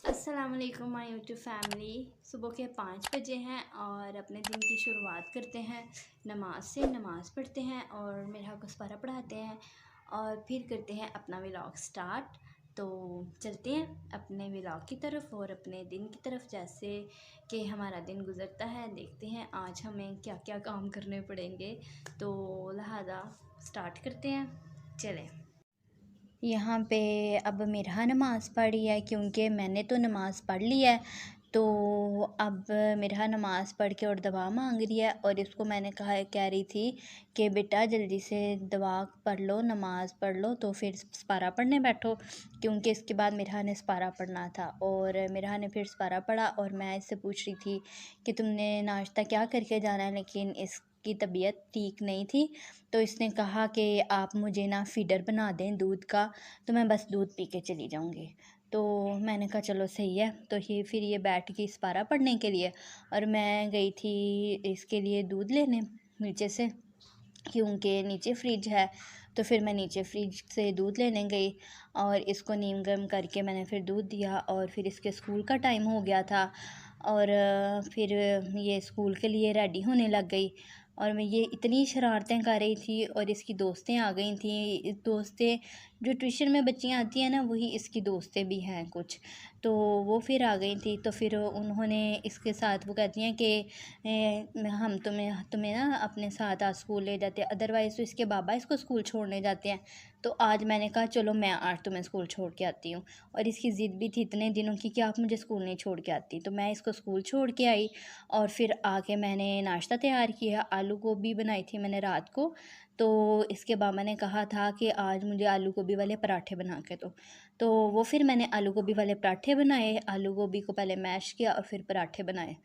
अस्सलाम वालेकुम my YouTube family. सुबह के 5 बजे हैं और अपने दिन की शुरुआत करते हैं नमाज से। नमाज़ पढ़ते हैं और मेरा को सपारा पढ़ाते हैं और फिर करते हैं अपना व्लॉग स्टार्ट। तो चलते हैं अपने व्लॉग की तरफ और अपने दिन की तरफ, जैसे कि हमारा दिन गुज़रता है। देखते हैं आज हमें क्या क्या काम करने पड़ेंगे, तो लिहाजा स्टार्ट करते हैं। चलें। यहाँ पे अब मेरा नमाज़ पढ़ी है क्योंकि मैंने तो नमाज़ पढ़ ली है। तो अब मेरा नमाज़ पढ़ के और दुआ मांग रही है और इसको मैंने कह रही थी कि बेटा जल्दी से दुआ पढ़ लो, नमाज़ पढ़ लो तो फिर सपारा पढ़ने बैठो, क्योंकि इसके बाद मेरा ने सपारा पढ़ना था। और मेरा ने फिर सपारा पढ़ा और मैं इससे पूछ रही थी कि तुमने नाश्ता क्या करके जाना है, लेकिन की तबीयत ठीक नहीं थी। तो इसने कहा कि आप मुझे ना फीडर बना दें दूध का, तो मैं बस दूध पी के चली जाऊँगी। तो मैंने कहा चलो सही है। तो ये बैठ गई सपारा पढ़ने के लिए और मैं गई थी इसके लिए दूध लेने नीचे से, क्योंकि नीचे फ्रिज है। तो फिर मैं नीचे फ्रिज से दूध लेने गई और इसको नीम गर्म करके मैंने फिर दूध दिया और फिर इसके स्कूल का टाइम हो गया था और फिर ये स्कूल के लिए रेडी होने लग गई। और मैं ये इतनी शरारतें कर रही थी और इसकी दोस्तें आ गई थी। दोस्तें जो ट्यूशन में बच्चियाँ आती हैं ना, वही इसकी दोस्तें भी हैं कुछ। तो वो फिर आ गई थी। तो फिर उन्होंने इसके साथ वो कहती हैं कि हम तुम्हें ना अपने साथ आज स्कूल ले जाते हैं, अदरवाइज़ तो इसके बाबा इसको स्कूल छोड़ने जाते हैं। तो आज मैंने कहा चलो मैं आज तुम्हें स्कूल छोड़ के आती हूँ। और इसकी ज़िद भी थी इतने दिनों की कि आप मुझे स्कूल नहीं छोड़ के आती। तो मैं इसको स्कूल छोड़ के आई और फिर आके मैंने नाश्ता तैयार किया। आलू गोभी बनाई थी मैंने रात को। तो इसके बाबा ने कहा था कि आज मुझे आलू गोभी वाले पराठे बना के दो। तो वो फिर मैंने आलू गोभी वाले पराठे बनाए। आलू गोभी को पहले मैश किया और फिर पराठे बनाए।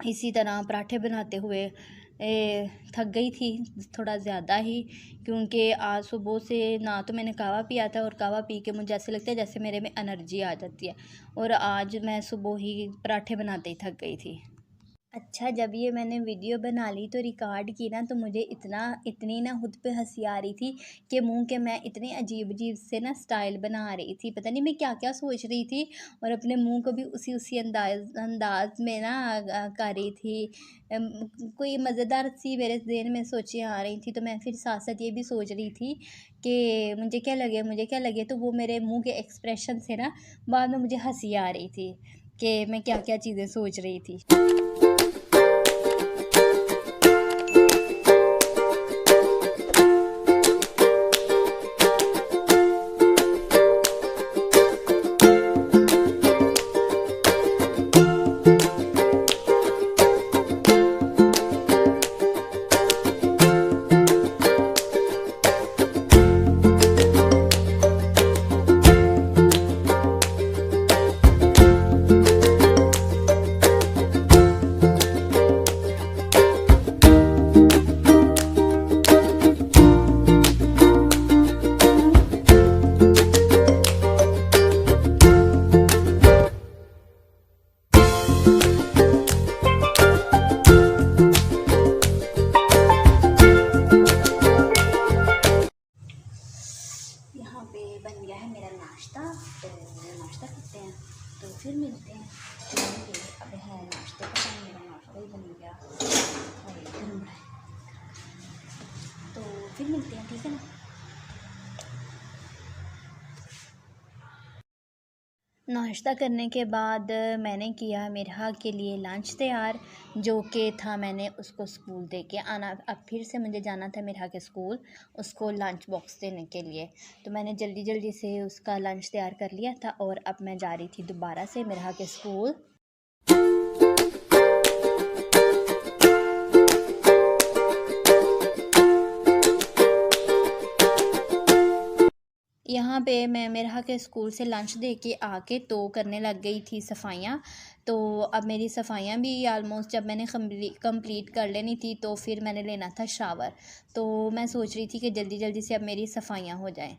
इसी तरह पराठे बनाते हुए थक गई थी थोड़ा ज़्यादा ही, क्योंकि आज सुबह से ना तो मैंने कहवा पिया था और कहवा पी के मुझे ऐसे लगता है जैसे मेरे में एनर्जी आ जाती है। और आज मैं सुबह ही पराठे बनाते ही थक गई थी। अच्छा, जब ये मैंने वीडियो बना ली तो रिकॉर्ड की ना, तो मुझे इतनी ना खुद पे हंसी आ रही थी कि मुंह के मैं इतने अजीब अजीब से ना स्टाइल बना रही थी। पता नहीं मैं क्या क्या सोच रही थी और अपने मुंह को भी उसी अंदाज में ना कर रही थी। कोई मज़ेदार सी मेरे ज़हन में सोचें आ रही थी। तो मैं फिर साथ साथ ये भी सोच रही थी कि मुझे क्या लगे। तो वो मेरे मुंह के एक्सप्रेशन से ना बाद में मुझे हंसी आ रही थी कि मैं क्या क्या चीज़ें सोच रही थी। यहाँ पे बन गया है मेरा नाश्ता, तो नाश्ता करते हैं तो फिर मिलते हैं। अब है नाश्ते का टाइम, मेरा नाश्ता ही बन गया और गर्म है, तो फिर मिलते हैं, ठीक है ना। नाश्ता करने के बाद मैंने किया मेरा के लिए लंच तैयार, जो कि था मैंने उसको स्कूल दे के आना। अब फिर से मुझे जाना था मेरा के स्कूल उसको लंच बॉक्स देने के लिए। तो मैंने जल्दी जल्दी से उसका लंच तैयार कर लिया था और अब मैं जा रही थी दोबारा से मेरा के स्कूल। यहाँ पे मैं मेरा के स्कूल से लंच दे के आके तो करने लग गई थी सफाइयाँ। तो अब मेरी सफाइयाँ भी आलमोस्ट जब मैंने कंप्लीट कर लेनी थी, तो फिर मैंने लेना था शावर। तो मैं सोच रही थी कि जल्दी जल्दी से अब मेरी सफाइयाँ हो जाएं।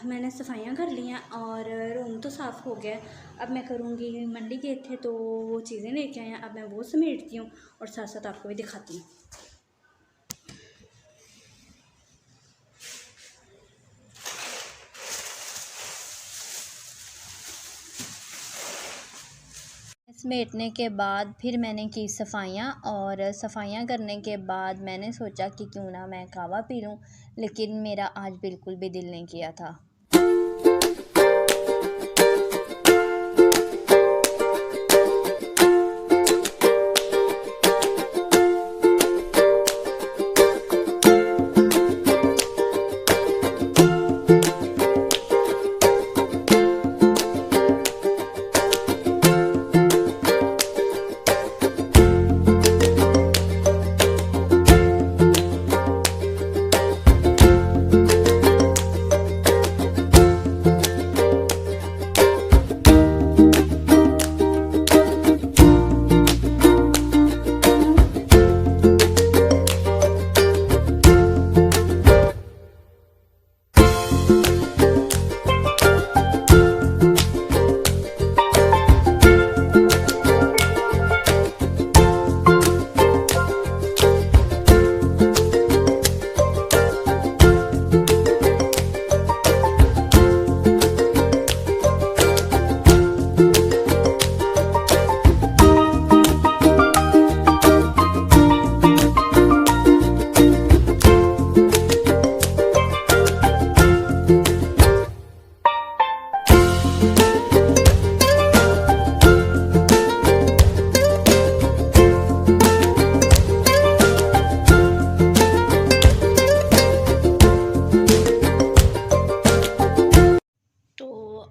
मैंने सफाइयाँ कर ली हैं और रूम तो साफ़ हो गया। अब मैं करूँगी, मंडी गए थे तो वो चीज़ें लेके आए हैं, अब मैं वो समेटती हूँ और साथ साथ आपको भी दिखाती हूँ। समेटने के बाद फिर मैंने की सफाइयाँ, और सफाइयाँ करने के बाद मैंने सोचा कि क्यों ना मैं कहवा पी लूँ, लेकिन मेरा आज बिल्कुल भी दिल नहीं किया था।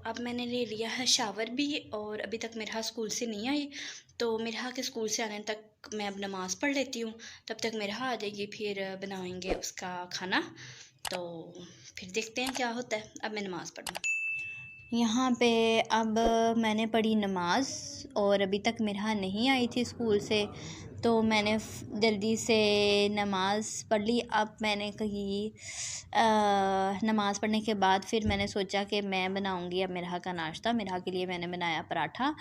अब मैंने ले लिया है शावर भी, और अभी तक मेरा स्कूल से नहीं आई, तो मेरा के स्कूल से आने तक मैं अब नमाज़ पढ़ लेती हूँ। तब तक मेरा आ जाएगी, फिर बनाएंगे उसका खाना, तो फिर देखते हैं क्या होता है। अब मैं नमाज़ पढ़ूँ। यहाँ पे अब मैंने पढ़ी नमाज़, और अभी तक मेरा नहीं आई थी स्कूल से, तो मैंने जल्दी से नमाज़ पढ़ ली। अब मैंने कही नमाज़ पढ़ने के बाद फिर मैंने सोचा कि मैं बनाऊंगी अब मेरा का नाश्ता। मेरा के लिए मैंने बनाया पराठा,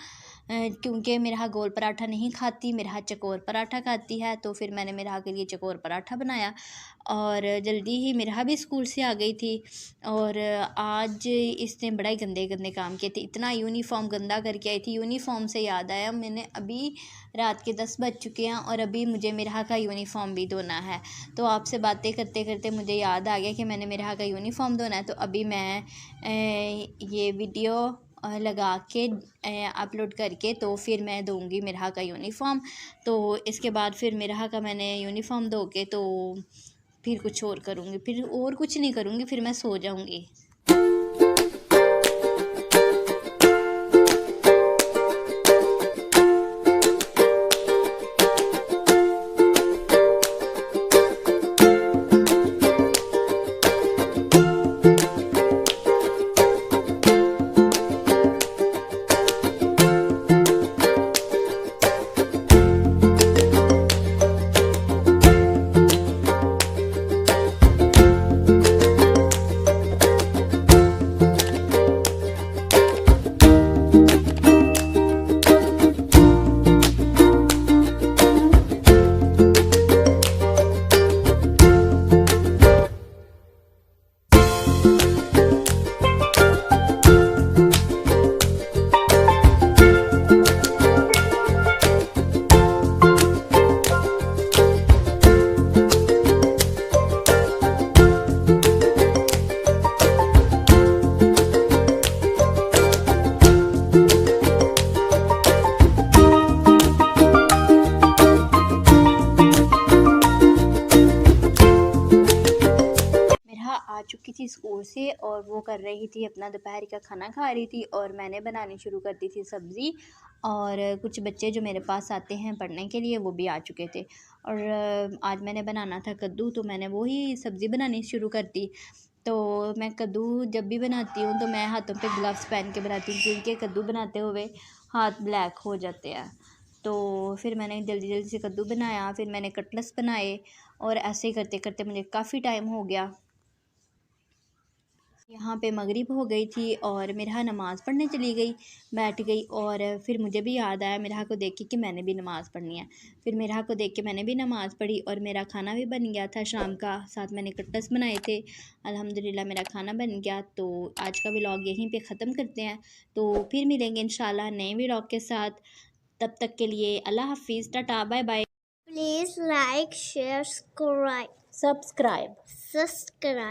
क्योंकि मेरा गोल पराठा नहीं खाती, मेरा चकोर पराठा खाती है, तो फिर मैंने मेरा के लिए चकोर पराठा बनाया। और जल्दी ही मेरा भी स्कूल से आ गई थी, और आज इसने बड़ा ही गंदे गंदे काम किए थे, इतना यूनिफ़ॉर्म गंदा करके आई थी। यूनिफ़ॉर्म से याद आया, मैंने अभी रात के 10 बज चुके हैं और अभी मुझे मेरा का यूनिफ़ॉर्म भी धोना है। तो आपसे बातें करते करते मुझे याद आ गया कि मैंने मेरा का यूनिफ़ॉर्म धोना है, तो अभी मैं ये वीडियो लगा के अपलोड करके तो फिर मैं दूँगी मेरा का यूनिफ़ॉर्म। तो इसके बाद फिर मेरा का मैंने यूनिफ़ॉर्म धो के तो फिर कुछ और करूँगी, फिर और कुछ नहीं करूँगी, फिर मैं सो जाऊँगी। चुकी थी स्कूल से, और वो कर रही थी अपना दोपहर का खाना खा रही थी, और मैंने बनानी शुरू कर दी थी सब्ज़ी। और कुछ बच्चे जो मेरे पास आते हैं पढ़ने के लिए वो भी आ चुके थे, और आज मैंने बनाना था कद्दू, तो मैंने वही सब्ज़ी बनानी शुरू कर दी। तो मैं कद्दू जब भी बनाती हूँ तो मैं हाथों पे ग्लव्स पहन के बनाती हूँ, क्योंकि कद्दू बनाते हुए हाथ ब्लैक हो जाते हैं। तो फिर मैंने जल्दी जल्दी से कद्दू बनाया, फिर मैंने कटलेट्स बनाए, और ऐसे ही करते करते मुझे काफ़ी टाइम हो गया। यहाँ पे मगरिब हो गई थी और मेरा नमाज़ पढ़ने चली गई, बैठ गई। और फिर मुझे भी याद आया मेरा को देख के कि मैंने भी नमाज़ पढ़नी है। फिर मेरा को देख के मैंने भी नमाज़ पढ़ी और मेरा खाना भी बन गया था शाम का। साथ मैंने कट्टस बनाए थे। अल्हम्दुलिल्लाह मेरा खाना बन गया। तो आज का व्लॉग यहीं पे ख़त्म करते हैं। तो फिर मिलेंगे इंशाल्लाह नए व्लॉग के साथ। तब तक के लिए अल्लाह हाफिज़, टाटा, bye bye. Please like, share, subscribe. subscribe.